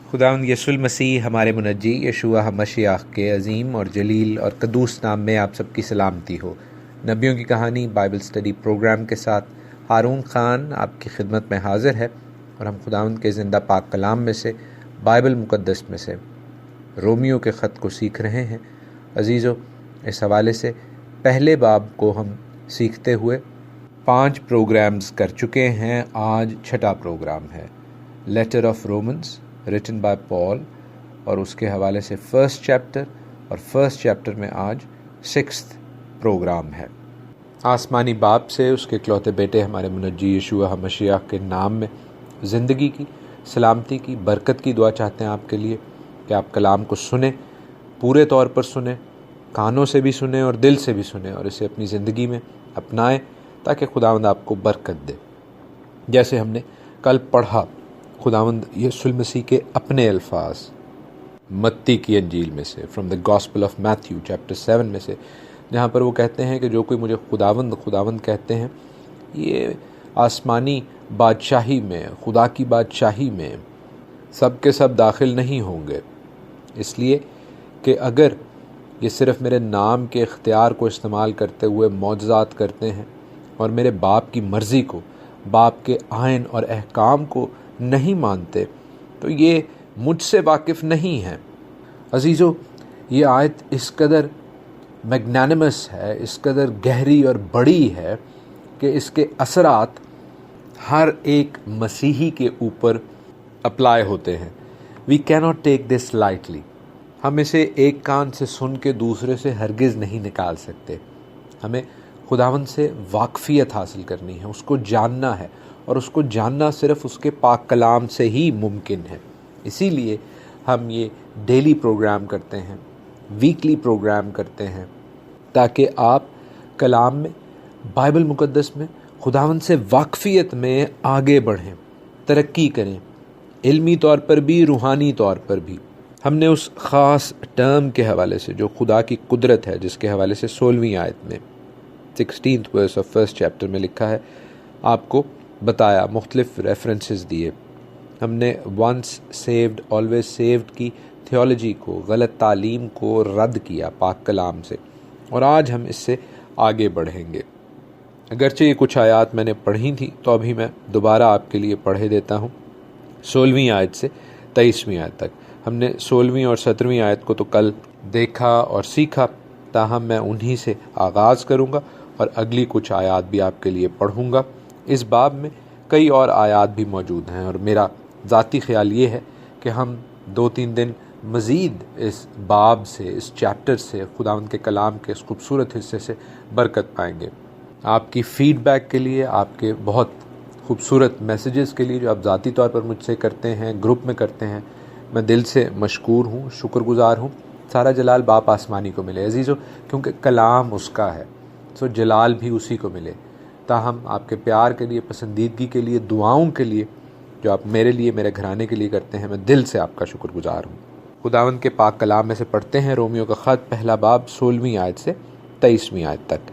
خداوند یسوع المسیح ہمارے منجی یشوع مشیخ کے عظیم اور جلیل اور قدوس نام میں آپ سب کی سلامتی ہو۔ نبیوں کی کہانی بائبل سٹڈی پروگرام کے ساتھ ہارون خان آپ کی خدمت میں حاضر ہے، اور ہم خداوند کے زندہ پاک کلام میں سے، بائبل مقدس میں سے رومیو کے خط کو سیکھ رہے ہیں۔ عزیزو، اس حوالے سے پہلے باب کو ہم سیکھتے ہوئے 5 پروگرامز کر چکے ہیں۔ آج 6واں پروگرام ہے، letter of Romans written by Paul, اور اس کے حوالے سے فرسٹ چیپٹر، اور فرسٹ چیپٹر میں آج 6 پروگرام ہے۔ آسمانی باپ سے اس کے اکلوتے بیٹے ہمارے منجی یشوع مشیخ کے نام میں زندگی کی، سلامتی کی، برکت کی دعا چاہتے ہیں آپ کے لیے کہ آپ کلام کو سنیں، پورے طور پر سنیں، کانوں سے بھی سنیں اور دل سے بھی سنیں، اور اسے اپنی زندگی میں اپنائیں تاکہ خداوند آپ کو برکت دے۔ جیسے ہم نے کل پڑھا، خداوند یسوع المسیح کے اپنے الفاظ متی کی انجیل میں سے، from the gospel of Matthew chapter 7 میں سے، جہاں پر وہ کہتے ہیں کہ جو کوئی مجھے خداوند خداوند کہتے ہیں، یہ آسمانی بادشاہی میں، خدا کی بادشاہی میں سب کے سب داخل نہیں ہوں گے، اس لیے کہ اگر یہ صرف میرے نام کے اختیار کو استعمال کرتے ہوئے معجزات کرتے ہیں اور میرے باپ کی مرضی کو، باپ کے آئین اور احکام کو نہیں مانتے، تو یہ مجھ سے واقف نہیں ہیں۔ عزیزو، یہ آیت اس قدر میگنانمس ہے، اس قدر گہری اور بڑی ہے کہ اس کے اثرات ہر ایک مسیحی کے اوپر اپلائی ہوتے ہیں۔ وی cannot ٹیک دس لائٹلی۔ ہم اسے ایک کان سے سن کے دوسرے سے ہرگز نہیں نکال سکتے۔ ہمیں خداوند سے واقفیت حاصل کرنی ہے، اس کو جاننا ہے، اور اس کو جاننا صرف اس کے پاک کلام سے ہی ممکن ہے۔ اسی لیے ہم یہ ڈیلی پروگرام کرتے ہیں، ویکلی پروگرام کرتے ہیں، تاکہ آپ کلام میں، بائبل مقدس میں، خداوند سے واقفیت میں آگے بڑھیں، ترقی کریں، علمی طور پر بھی، روحانی طور پر بھی۔ ہم نے اس خاص ٹرم کے حوالے سے جو خدا کی قدرت ہے، جس کے حوالے سے 16ویں آیت میں 16th verse of first chapter میں لکھا ہے، آپ کو بتایا، مختلف ریفرنسز دیے۔ ہم نے ونس سیوڈ آلویز سیوڈ کی تھیولوجی کو، غلط تعلیم کو رد کیا پاک کلام سے، اور آج ہم اس سے آگے بڑھیں گے۔ اگرچہ یہ کچھ آیات میں نے پڑھی تھی، تو ابھی میں دوبارہ آپ کے لیے پڑھے دیتا ہوں 16ویں آیت سے 23ویں آیت تک۔ ہم نے 16ویں اور 17ویں آیت کو تو کل دیکھا اور سیکھا، تاہم میں انہی سے آغاز کروں گا اور اگلی کچھ آیات بھی آپ کے لیے پڑھوں گا۔ اس باب میں کئی اور آیات بھی موجود ہیں، اور میرا ذاتی خیال یہ ہے کہ ہم 2-3 دن مزید اس باب سے، اس چیپٹر سے، خداوند کے کلام کے اس خوبصورت حصے سے برکت پائیں گے۔ آپ کی فیڈ بیک کے لیے، آپ کے بہت خوبصورت میسیجز کے لیے جو آپ ذاتی طور پر مجھ سے کرتے ہیں، گروپ میں کرتے ہیں، میں دل سے مشکور ہوں، شکر گزار ہوں۔ سارا جلال باپ آسمانی کو ملے عزیزو، کیونکہ کلام اس کا ہے، سو جلال بھی اسی کو ملے۔ تاہم آپ کے پیار کے لیے، پسندیدگی کے لیے، دعاؤں کے لیے جو آپ میرے لیے، میرے گھرانے کے لیے کرتے ہیں، میں دل سے آپ کا شکر گزار ہوں۔ خداوند کے پاک کلام میں سے پڑھتے ہیں رومیو کا خط، پہلا باب 16ویں آیت سے 23ویں آیت تک۔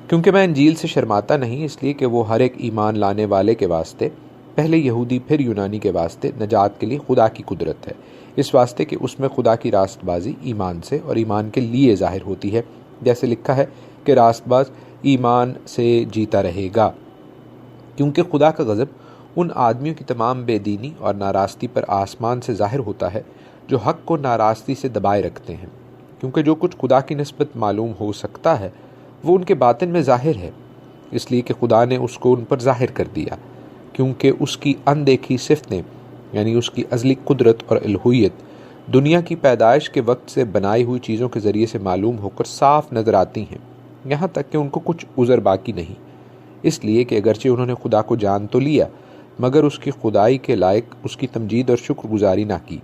کیونکہ میں انجیل سے شرماتا نہیں، اس لیے کہ وہ ہر ایک ایمان لانے والے کے واسطے، پہلے یہودی پھر یونانی کے واسطے، نجات کے لیے خدا کی قدرت ہے، اس واسطے کہ اس میں خدا کی راست بازی ایمان سے اور ایمان کے لیے ظاہر ہوتی ہے، جیسے لکھا ہے کہ راست باز ایمان سے جیتا رہے گا۔ کیونکہ خدا کا غضب ان آدمیوں کی تمام بے دینی اور ناراستی پر آسمان سے ظاہر ہوتا ہے جو حق کو ناراستی سے دبائے رکھتے ہیں، کیونکہ جو کچھ خدا کی نسبت معلوم ہو سکتا ہے وہ ان کے باطن میں ظاہر ہے، اس لیے کہ خدا نے اس کو ان پر ظاہر کر دیا، کیونکہ اس کی اندیکھی صفتیں، یعنی اس کی ازلی قدرت اور الوہیت، دنیا کی پیدائش کے وقت سے بنائی ہوئی چیزوں کے ذریعے سے معلوم ہو کر صاف نظر آتی ہیں، یہاں تک کہ ان کو کچھ عذر باقی نہیں، اس لیے کہ اگرچہ انہوں نے خدا کو جان تو لیا، مگر اس کی خدائی کے لائق اس کی تمجید اور شکر گزاری نہ کی،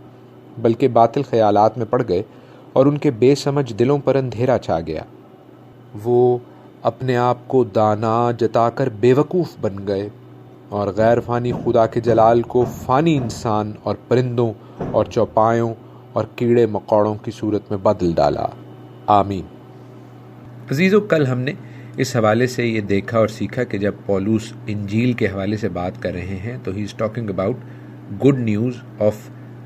بلکہ باطل خیالات میں پڑ گئے اور ان کے بے سمجھ دلوں پر اندھیرا چھا گیا۔ وہ اپنے آپ کو دانا جتا کر بے وقوف بن گئے اور غیر فانی خدا کے جلال کو فانی انسان اور پرندوں اور چوپایوں اور کیڑے مکوڑوں کی صورت میں بدل ڈالا۔ آمین۔ عزیزو، کل ہم نے اس حوالے سے یہ دیکھا اور سیکھا کہ جب پولس انجیل کے حوالے سے بات کر رہے ہیں تو he is talking about good news of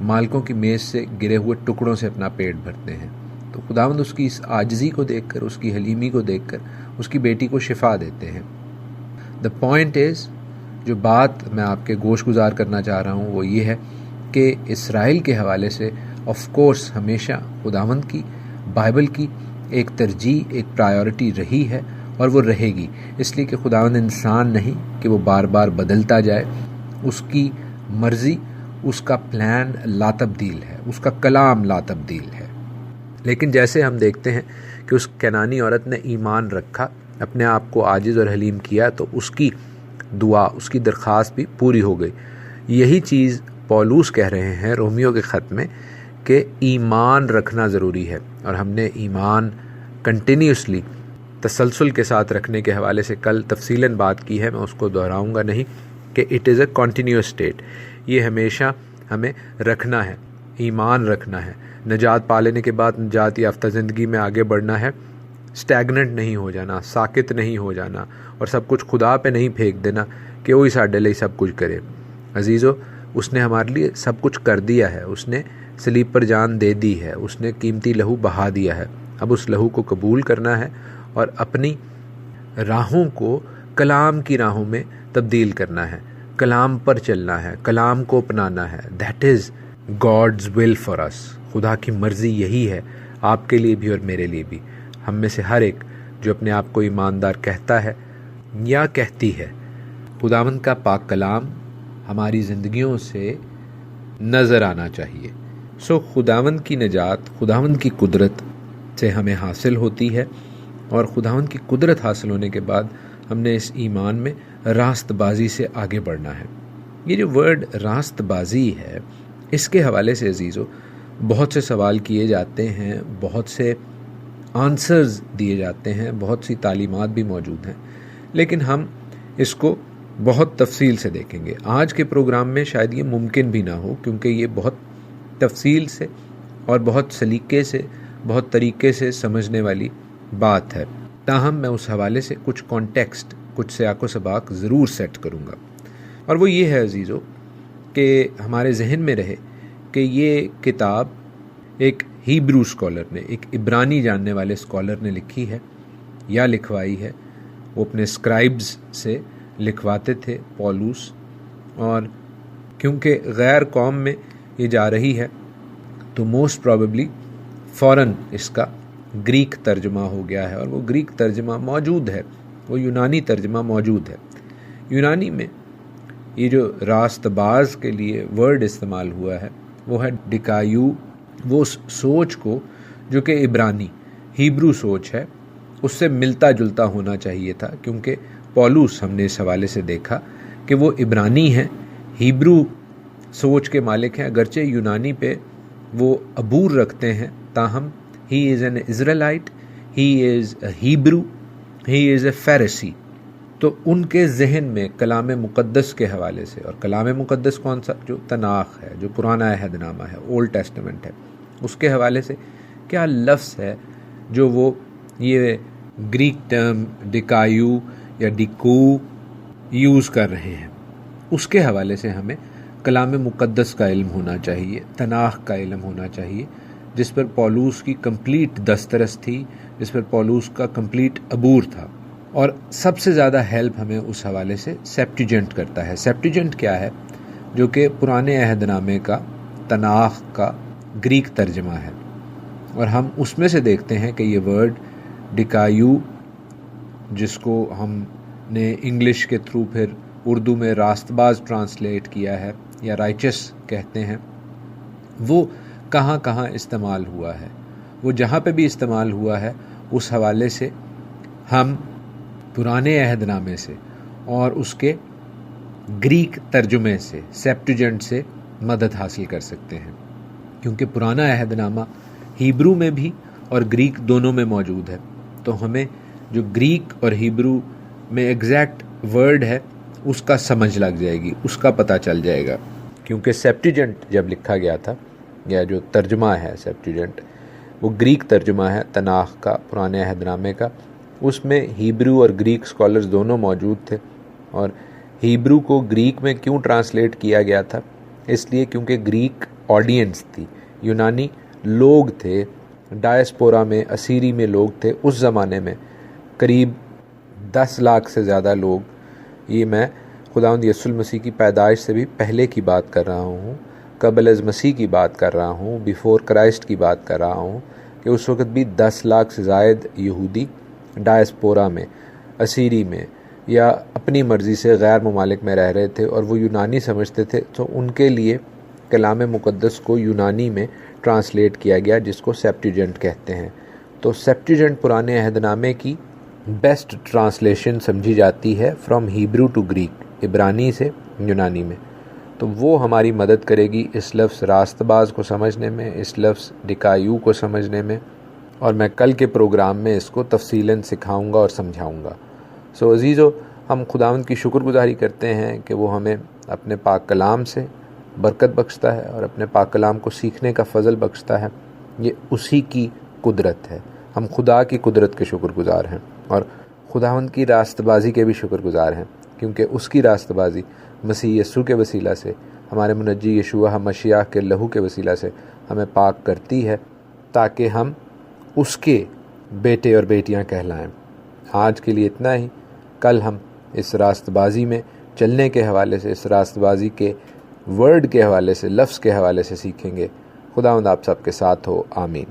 مالکوں کی میز سے گرے ہوئے ٹکڑوں سے اپنا پیٹ بھرتے ہیں۔ تو خداوند اس کی اس عاجزی کو دیکھ کر، اس کی حلیمی کو دیکھ کر اس کی بیٹی کو شفا دیتے ہیں۔ دا پوائنٹ از، جو بات میں آپ کے گوش گزار کرنا چاہ رہا ہوں وہ یہ ہے کہ اسرائیل کے حوالے سے آف کورس ہمیشہ خداوند کی، بائبل کی ایک ترجیح، ایک پرائیورٹی رہی ہے اور وہ رہے گی، اس لیے کہ خداوند انسان نہیں کہ وہ بار بار بدلتا جائے۔ اس کی مرضی، اس کا پلان لا تبدیل ہے، اس کا کلام لا تبدیل ہے۔ لیکن جیسے ہم دیکھتے ہیں کہ اس کینانی عورت نے ایمان رکھا، اپنے آپ کو عاجز اور حلیم کیا، تو اس کی دعا، اس کی درخواست بھی پوری ہو گئی۔ یہی چیز پولوس کہہ رہے ہیں رومیو کے خط میں کہ ایمان رکھنا ضروری ہے، اور ہم نے ایمان کنٹینیوسلی تسلسل کے ساتھ رکھنے کے حوالے سے کل تفصیلاً بات کی ہے، میں اس کو دہراؤں گا نہیں کہ it is a continuous state, یہ ہمیشہ ہمیں رکھنا ہے، ایمان رکھنا ہے۔ نجات پا لینے کے بعد نجات یافتہ زندگی میں آگے بڑھنا ہے، سٹیگننٹ نہیں ہو جانا، ساکت نہیں ہو جانا، اور سب کچھ خدا پہ نہیں پھینک دینا کہ وہی ساڈے لیے سب کچھ کرے۔ عزیزو، اس نے ہمارے لیے سب کچھ کر دیا ہے، اس نے صلیب پر جان دے دی ہے، اس نے قیمتی لہو بہا دیا ہے۔ اب اس لہو کو قبول کرنا ہے اور اپنی راہوں کو کلام کی راہوں میں تبدیل کرنا ہے، کلام پر چلنا ہے، کلام کو اپنانا ہے۔ That is God's will for us. خدا کی مرضی یہی ہے آپ کے لیے بھی اور میرے لیے بھی۔ ہم میں سے ہر ایک جو اپنے آپ کو ایماندار کہتا ہے یا کہتی ہے، خداوند کا پاک کلام ہماری زندگیوں سے نظر آنا چاہیے۔ خداوند کی نجات، خداوند کی قدرت سے ہمیں حاصل ہوتی ہے، اور خداوند کی قدرت حاصل ہونے کے بعد ہم نے اس ایمان میں راست بازی سے آگے بڑھنا ہے۔ یہ جو ورڈ راست بازی ہے، اس کے حوالے سے عزیزو بہت سے سوال کیے جاتے ہیں، بہت سے آنسرز دیے جاتے ہیں، بہت سی تعلیمات بھی موجود ہیں، لیکن ہم اس کو بہت تفصیل سے دیکھیں گے۔ آج کے پروگرام میں شاید یہ ممکن بھی نہ ہو، کیونکہ یہ بہت تفصیل سے اور بہت سلیقے سے، بہت طریقے سے سمجھنے والی بات ہے۔ تاہم میں اس حوالے سے کچھ کانٹیکسٹ، کچھ سیاق و سباق ضرور سیٹ کروں گا، اور وہ یہ ہے عزیزو کہ ہمارے ذہن میں رہے کہ یہ کتاب ایک ہیبرو اسکالر نے، ایک عبرانی جاننے والے اسکالر نے لکھی ہے یا لکھوائی ہے۔ وہ اپنے اسکرائبز سے لکھواتے تھے پولوس، اور کیونکہ غیر قوم میں یہ جا رہی ہے تو موسٹ پروبیبلی فوراً اس کا گریک ترجمہ ہو گیا ہے، اور وہ گریک ترجمہ موجود ہے، وہ یونانی ترجمہ موجود ہے۔ یونانی میں یہ جو راست باز کے لیے ورڈ استعمال ہوا ہے وہ ہے ڈکایو۔ وہ اس سوچ کو جو کہ عبرانی ہیبرو سوچ ہے اس سے ملتا جلتا ہونا چاہیے تھا، کیونکہ پولوس ہم نے اس حوالے سے دیکھا کہ وہ عبرانی ہیں، ہیبرو سوچ کے مالک ہیں، اگرچہ یونانی پہ وہ عبور رکھتے ہیں، تاہم ہی is an اسرائیلائٹ، he is a Hebrew, ہی از اے فیریسی۔ تو ان کے ذہن میں کلام مقدس کے حوالے سے، اور کلام مقدس کون سا؟ جو تناخ ہے، جو پرانا عہد نامہ ہے، اولڈ ٹیسٹمنٹ ہے، اس کے حوالے سے کیا لفظ ہے جو وہ یہ گریک ٹرم ڈکایو یا ڈیکو یوز کر رہے ہیں، اس کے حوالے سے ہمیں کلام مقدس کا علم ہونا چاہیے، تناخ کا علم ہونا چاہیے، جس پر پولوس کی کمپلیٹ دسترس تھی، جس پر پولوس کا کمپلیٹ عبور تھا۔ اور سب سے زیادہ ہیلپ ہمیں اس حوالے سے سیپٹیجنٹ کرتا ہے۔ سیپٹیجنٹ کیا ہے؟ جو کہ پرانے عہد نامے کا تناخ کا گریک ترجمہ ہے، اور ہم اس میں سے دیکھتے ہیں کہ یہ ورڈ ڈکایو، جس کو ہم نے انگلش کے تھرو پھر اردو میں راست باز ٹرانسلیٹ کیا ہے یا رائچس کہتے ہیں، وہ کہاں کہاں استعمال ہوا ہے۔ وہ جہاں پہ بھی استعمال ہوا ہے اس حوالے سے ہم پرانے عہد نامے سے اور اس کے گریک ترجمے سے، سیپٹیجنٹ سے مدد حاصل کر سکتے ہیں، کیونکہ پرانا عہد نامہ ہیبرو میں بھی اور گریک دونوں میں موجود ہے۔ تو ہمیں جو گریک اور ہیبرو میں ایگزیکٹ ورڈ ہے اس کا سمجھ لگ جائے گی، اس کا پتہ چل جائے گا، کیونکہ سیپٹیجنٹ جب لکھا گیا تھا، یا جو ترجمہ ہے سیپٹیجنٹ، وہ گریک ترجمہ ہے تناخ کا، پرانے عہد نامے کا۔ اس میں ہیبرو اور گریک اسکالرز دونوں موجود تھے، اور ہیبرو کو گریک میں کیوں ٹرانسلیٹ کیا گیا تھا؟ اس لیے کیونکہ گریک آڈینس تھی، یونانی لوگ تھے، ڈائسپورا میں اسیری میں لوگ تھے اس زمانے میں، قریب 10 لاکھ سے زیادہ لوگ۔ یہ میں خداوند یسوع المسیح کی پیدائش سے بھی پہلے کی بات کر رہا ہوں، قبل از مسیح کی بات کر رہا ہوں، بیفور کرائسٹ کی بات کر رہا ہوں، کہ اس وقت بھی 10 لاکھ سے زائد یہودی ڈائسپورا میں، اسیری میں یا اپنی مرضی سے غیر ممالک میں رہ رہے تھے، اور وہ یونانی سمجھتے تھے، تو ان کے لیے کلام مقدس کو یونانی میں ٹرانسلیٹ کیا گیا، جس کو سیپٹیجنٹ کہتے ہیں۔ تو سیپٹیجنٹ پرانے عہد نامے کی بیسٹ ٹرانسلیشن سمجھی جاتی ہے فرام ہیبرو ٹو گریک، عبرانی سے یونانی میں۔ تو وہ ہماری مدد کرے گی اس لفظ راست باز کو سمجھنے میں، اس لفظ ڈکایو کو سمجھنے میں، اور میں کل کے پروگرام میں اس کو تفصیلاً سکھاؤں گا اور سمجھاؤں گا۔ سو عزیزو، ہم خداوند کی شکر گزاری کرتے ہیں کہ وہ ہمیں اپنے پاک کلام سے برکت بخشتا ہے اور اپنے پاک کلام کو سیکھنے کا فضل بخشتا ہے۔ یہ اسی کی قدرت ہے، ہم خدا کی قدرت کے شکر گزار ہیں، اور خداوند کی راست بازی کے بھی شکر گزار ہیں، کیونکہ اس کی راست بازی مسیح یسوع کے وسیلہ سے، ہمارے منجی یشوع مسیح کے لہو کے وسیلہ سے ہمیں پاک کرتی ہے، تاکہ ہم اس کے بیٹے اور بیٹیاں کہلائیں۔ آج کے لیے اتنا ہی، کل ہم اس راست بازی میں چلنے کے حوالے سے، اس راست بازی کے ورڈ کے حوالے سے، لفظ کے حوالے سے سیکھیں گے۔ خداوند آپ سب کے ساتھ ہو، آمین۔